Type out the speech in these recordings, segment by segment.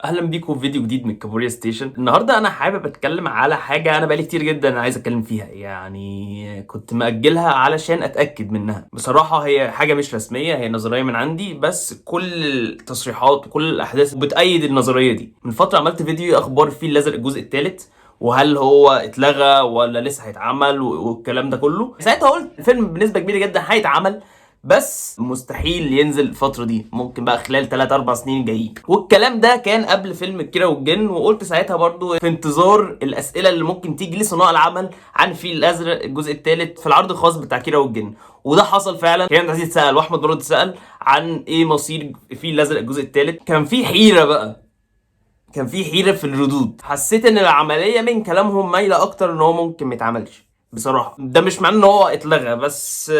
اهلا بيكم في فيديو جديد من كابوريا ستيشن. النهارده انا حابب اتكلم على حاجه انا بقالي كتير جدا عايز اتكلم فيها، يعني كنت مأجلها علشان اتاكد منها. بصراحه هي حاجه مش رسميه، هي نظريه من عندي، بس كل التصريحات وكل الاحداث بتأيد النظريه دي. من فتره عملت فيديو اخبار الفيل الازرق الجزء الثالث، وهل هو اتلغى ولا لسه هيتعمل والكلام ده كله. ساعتها قلت الفيلم بنسبه كبيره جدا هيتعمل، بس مستحيل ينزل الفترة دي، ممكن بقى خلال 3 4 سنين جايين. والكلام ده كان قبل فيلم كيرة والجن، وقلت ساعتها برضو في انتظار الأسئلة اللي ممكن تيجي لصناع العمل عن الفيل الأزرق الجزء الثالث في العرض الخاص بتاع كيرة والجن. وده حصل فعلا. كريم عبد العزيز سأل واحمد مراد سأل عن ايه مصير الفيل الأزرق الجزء الثالث. كان في حيرة بقى، كان في حيرة في الردود. حسيت ان العملية من كلامهم مايلة اكتر ان هو ممكن ما يتعملش. بصراحة ده مش معناه ان هو اتلغى، بس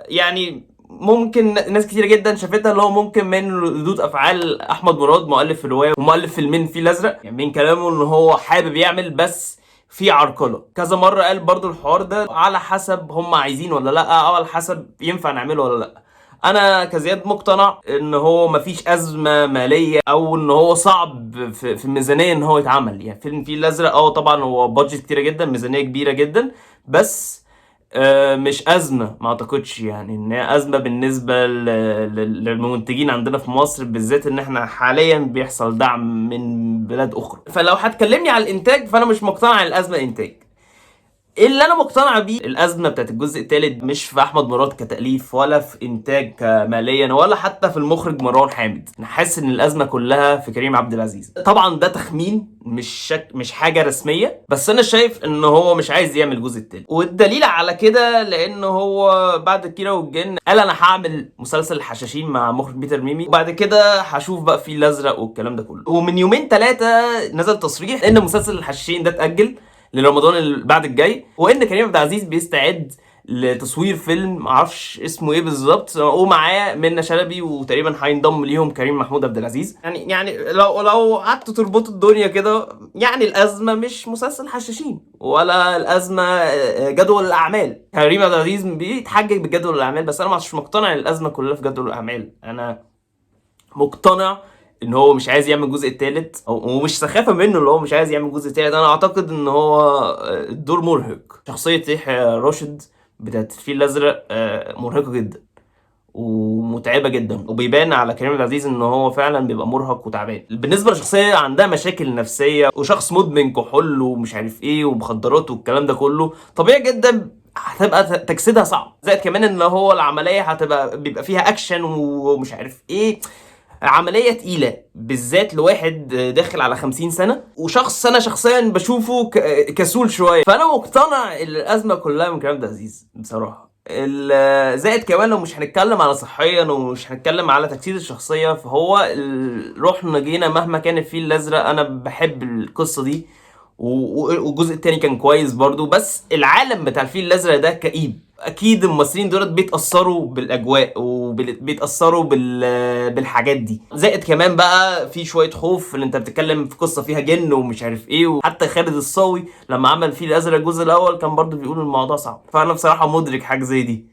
يعني ممكن ناس كتير جدا شافتها اللي هو ممكن من ردود افعال احمد مراد مؤلف الرواية ومؤلف فيلمين الفيل الازرق، يعني من كلامه ان هو حابب يعمل، بس في عرقلة. كذا مرة قال برضو الحوار ده على حسب هم عايزين ولا لا، او على حسب ينفع نعمله ولا لا. انا كزياد مقتنع ان هو مفيش ازمه ماليه او ان هو صعب في الميزانيه ان هو يتعمل. يعني فيلم الفيل الازرق طبعا هو بادجت كتيره جدا، ميزانيه كبيره جدا، بس مش ازمه. ما اعتقدش يعني ان هي ازمه بالنسبه للمنتجين عندنا في مصر بالذات، ان احنا حاليا بيحصل دعم من بلاد اخرى. فلو هتكلمني على الانتاج فانا مش مقتنع ان الازمه انتاج. اللي انا مقتنع بيه الازمه بتاعت الجزء الثالث مش في احمد مراد كتاليف، ولا في انتاج ماليا، ولا حتى في المخرج مروان حامد. انا حاسس ان الازمه كلها في كريم عبد العزيز. طبعا ده تخمين، مش حاجه رسميه، بس انا شايف ان هو مش عايز يعمل الجزء الثالث. والدليل على كده لان هو بعد كيرة والجن قال انا هعمل مسلسل الحشاشين مع مخرج بيتر ميمي، وبعد كده هشوف بقى فيه الازرق والكلام ده كله. ومن يومين ثلاثه نزل تصريح ان مسلسل الحشاشين ده اتاجل لرمضان اللي بعد الجاي، وان كريم عبد العزيز بيستعد لتصوير فيلم معرفش اسمه ايه بالظبط، ومعاه منة شلبي، وتقريبا هينضم ليهم كريم محمود عبد العزيز. يعني لو قعدت تربط الدنيا كده، يعني الازمه مش مسلسل حشاشين، ولا الازمه جدول الاعمال. كريم عبد العزيز بيتحجج بجدول الاعمال، بس انا مش مقتنع ان الازمه كلها في جدول الاعمال. انا مقتنع ان هو مش عايز يعمل الجزء الثالث، ومش سخافه منه اللي هو مش عايز يعمل الجزء الثالث. انا اعتقد ان هو الدور مرهق. شخصيه يحيى راشد بتاعت الفيل الازرق مرهقه جدا ومتعبه جدا، وبيبان على كريم عبد العزيز ان هو فعلا بيبقى مرهق وتعبان. بالنسبه لشخصيه عندها مشاكل نفسيه وشخص مدمن كحول ومش عارف ايه ومخدرات والكلام ده كله، طبيعي جدا هتبقى تجسيدها صعب. زائد كمان ان هو العمليه بيبقى فيها اكشن ومش عارف ايه. عملية تقيلة بالذات لواحد داخل على 50 سنة، وشخص أنا شخصيا بشوفه كسول شوية. فأنا مقتنع الأزمة كلها من كريم عبد العزيز بصراحة. زائد كمان لو مش هنتكلم على صحيا ومش هنتكلم على تجسيد الشخصية، فهو رحنا جينا مهما كان الفيل الأزرق. أنا بحب القصة دي، والجزء التاني كان كويس برضو، بس العالم بتاع الفيل الازرق ده كئيب. اكيد الممثلين دولت بيتاثروا بالاجواء وبيتاثروا بالحاجات دي. زائد كمان بقى في شويه خوف، اللي انت بتتكلم في قصه فيها جن ومش عارف ايه. وحتى خالد الصاوي لما عمل الفيل الازرق الجزء الاول كان برضو بيقول الموضوع صعب. فانا بصراحه مدرك حاجه زي دي.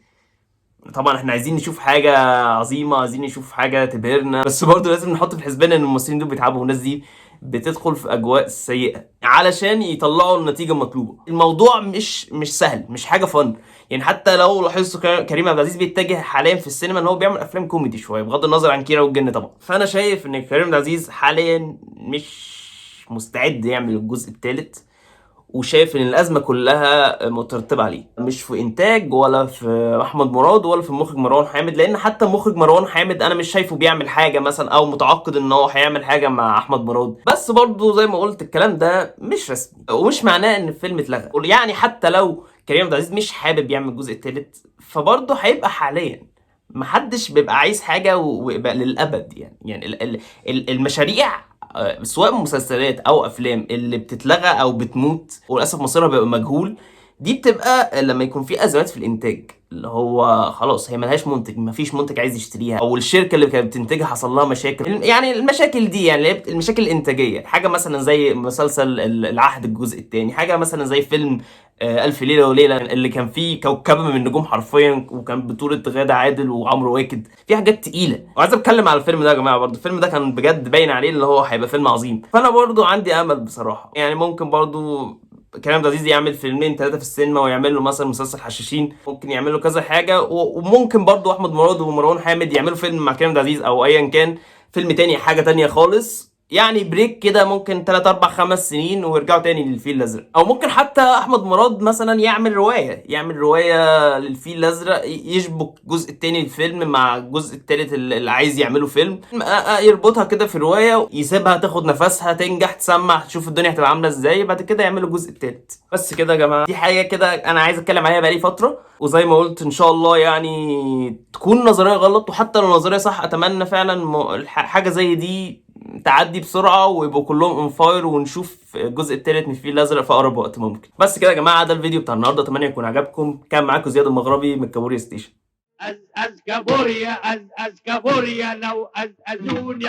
طبعا احنا عايزين نشوف حاجه عظيمه، عايزين نشوف حاجه تبهرنا، بس برضه لازم نحط في الحسبان ان الممثلين دول بيتعبوا، والناس دي بتدخل في اجواء سيئه علشان يطلعوا النتيجه المطلوبه. الموضوع مش سهل، مش حاجه فن. يعني حتى لو لاحظتوا كريم عبد العزيز بيتجه حاليا في السينما ان هو بيعمل افلام كوميدي شويه، بغض النظر عن كيرة والجن طبعا. فانا شايف ان كريم عبد العزيز حاليا مش مستعد يعمل الجزء الثالث، وشايف ان الازمه كلها مترتبه عليه، مش في انتاج ولا في احمد مراد ولا في المخرج مروان حامد. لان حتى مخرج مروان حامد انا مش شايفه بيعمل حاجه مثلا، او متعاقد ان هو هيعمل حاجه مع احمد مراد. بس برضه زي ما قلت الكلام ده مش رسمي، ومش معناه ان الفيلم اتلغى. يعني حتى لو كريم عبد العزيز مش حابب يعمل الجزء الثالث، فبرضه هيبقى حاليا محدش بيبقى عايز حاجه ويبقى للابد. يعني المشاريع سواء مسلسلات او افلام اللي بتتلغى او بتموت وللاسف مصيرها بيبقى مجهول، دي بتبقى لما يكون في ازمات في الانتاج، اللي هو خلاص هي ملهاش منتج، مفيش منتج عايز يشتريها، او الشركه اللي كانت بتنتجها حصل لها مشاكل. يعني المشاكل دي يعني اللي هي المشاكل الانتاجيه، حاجه مثلا زي مسلسل العهد الجزء الثاني، حاجه مثلا زي فيلم الف ليله وليله اللي كان فيه كوكبه من النجوم حرفيا، وكان بطوله غادة عادل وعمرو واكد، في حاجات تقيله. وعايز اتكلم على الفيلم ده يا جماعه، برضو الفيلم ده كان بجد باين عليه اللي هو هيبقى فيلم عظيم. فانا برضو عندي امل بصراحه، يعني ممكن برضو كريم عبد العزيز يعمل فيلمين ثلاثه في السينما، ويعمل له مثلا مسلسل حشاشين، ممكن يعمل له كذا حاجه. وممكن برضو احمد مراد ومروان حامد يعملوا فيلم مع كريم عبد العزيز، او ايا كان فيلم تاني، حاجه تانيه خالص. يعني بريك كده ممكن 3 4 5 سنين ويرجعوا تاني للفيل الازرق. او ممكن حتى احمد مراد مثلا يعمل روايه للفيل الازرق، يشبك الجزء التاني للفيلم مع الجزء التالت اللي عايز يعمله فيلم، يربطها كده في روايه، يسيبها تاخد نفسها، تنجح، تسمع، تشوف الدنيا هتبقى عامله ازاي، بعد كده يعملوا الجزء التالت. بس كده يا جماعه، دي حاجه كده انا عايز اتكلم عليها بقالي فتره. وزي ما قلت ان شاء الله يعني تكون نظريه غلط، وحتى لو نظريه صح اتمنى فعلا حاجه زي دي تعدي بسرعه ويبقوا كلهم اون فاير، ونشوف الجزء الثالث من الفيل الازرق في اقرب وقت ممكن. بس كده يا جماعه، ده الفيديو بتاع النهارده، اتمنى يكون عجبكم. كان معاكم زياد المغربي من كابوريا ستيشن. كابوريا كابوريا، لو أزوني